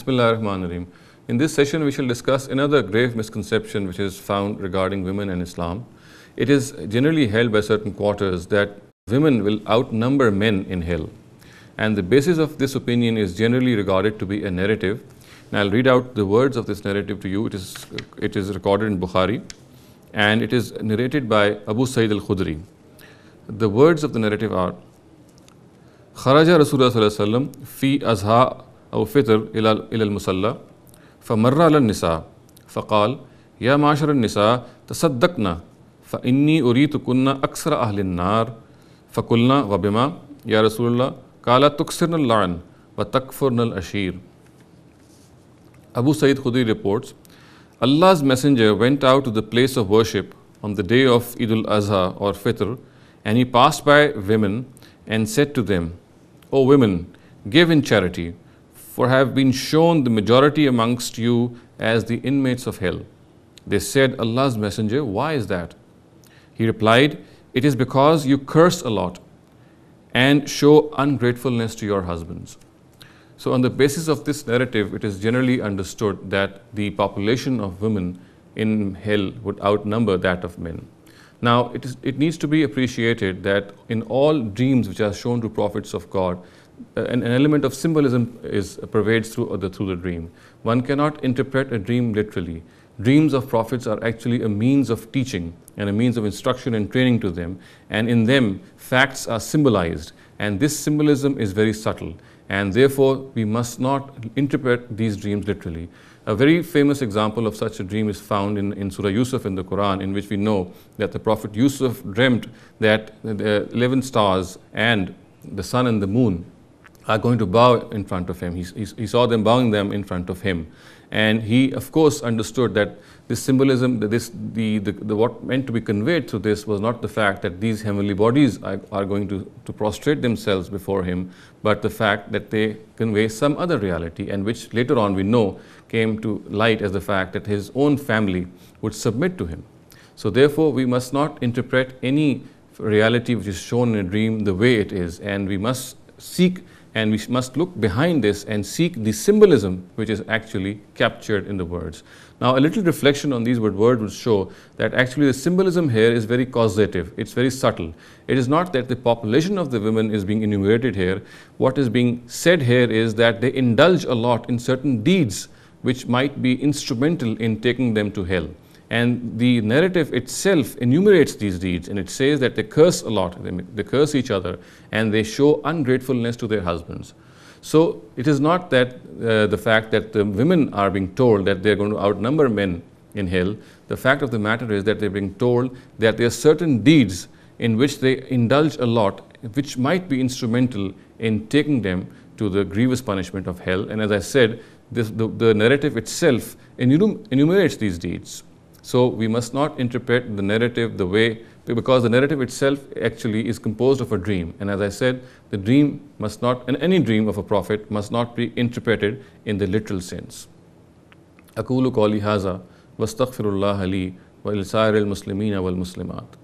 Bismillahirrahmanirrahim. In this session, we shall discuss another grave misconception which is found regarding women and Islam. It is generally held by certain quarters that women will outnumber men in hell. And the basis of this opinion is generally regarded to be a narrative. And I'll read out the words of this narrative to you. It is recorded in Bukhari and it is narrated by Abu Sa'id al-Khudri. The words of the narrative are: Kharaja Rasulullah sallallahu alaihi wasallam fi azha aw fitr ila al-musalla famarra ala an-nisa faqal ya ma'ashar an-nisa tasaddaqna fa inni uritukunna aksara ahli an-nar faqulna wa bima ya Rasulullah qala tuksirna al-la'n wa takfurna al-ashir. Abu Sa'id Khudri reports, Allah's Messenger went out to the place of worship on the day of Eid al-Azha or Fitr, and he passed by women and said to them, O women, give in charity, for have been shown the majority amongst you as the inmates of hell. They said, Allah's Messenger, why is that? He replied, it is because you curse a lot and show ungratefulness to your husbands. So on the basis of this narrative, it is generally understood that the population of women in hell would outnumber that of men. Now, it needs to be appreciated that in all dreams which are shown to prophets of God, an element of symbolism pervades through the dream. One cannot interpret a dream literally. Dreams of prophets are actually a means of teaching and a means of instruction and training to them, and in them facts are symbolized, and this symbolism is very subtle, and therefore we must not interpret these dreams literally. A very famous example of such a dream is found in Surah Yusuf in the Quran, in which we know that the Prophet Yusuf dreamt that the 11 stars and the sun and the moon are going to bow in front of him. He saw them bowing them in front of him. And he, of course, understood that this symbolism, what meant to be conveyed through this was not the fact that these heavenly bodies are going to prostrate themselves before him, but the fact that they convey some other reality, and which later on we know came to light as the fact that his own family would submit to him. So therefore, we must not interpret any reality which is shown in a dream the way it is, and we must seek and we must look behind this and seek the symbolism which is actually captured in the words. Now, a little reflection on these words would show that actually the symbolism here is very causative, it's very subtle. It is not that the population of the women is being enumerated here. What is being said here is that they indulge a lot in certain deeds which might be instrumental in taking them to hell. And the narrative itself enumerates these deeds, and it says that they curse a lot, they curse each other, and they show ungratefulness to their husbands. So it is not that the fact that the women are being told that they are going to outnumber men in hell. The fact of the matter is that they are being told that there are certain deeds in which they indulge a lot, which might be instrumental in taking them to the grievous punishment of hell. And as I said, the narrative itself enumerates these deeds. So we must not interpret the narrative the way, because the narrative itself actually is composed of a dream. And as I said, the dream must not, and any dream of a prophet must not be interpreted in the literal sense. أقول قولي هذا واستغفر الله لي ولسائر المسلمين والمسلمات.